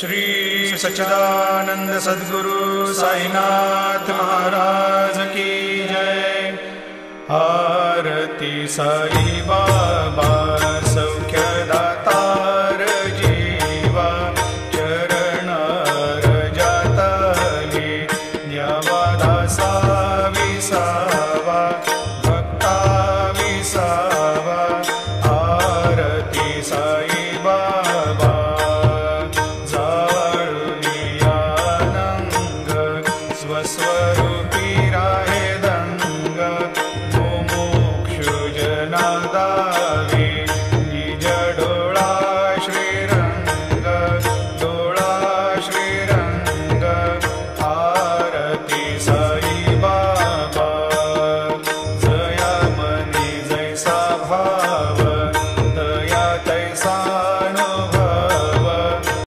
श्री सच्चिदानंद सद्गुरु साईनाथ महाराज की जय। आरती साई बाबा।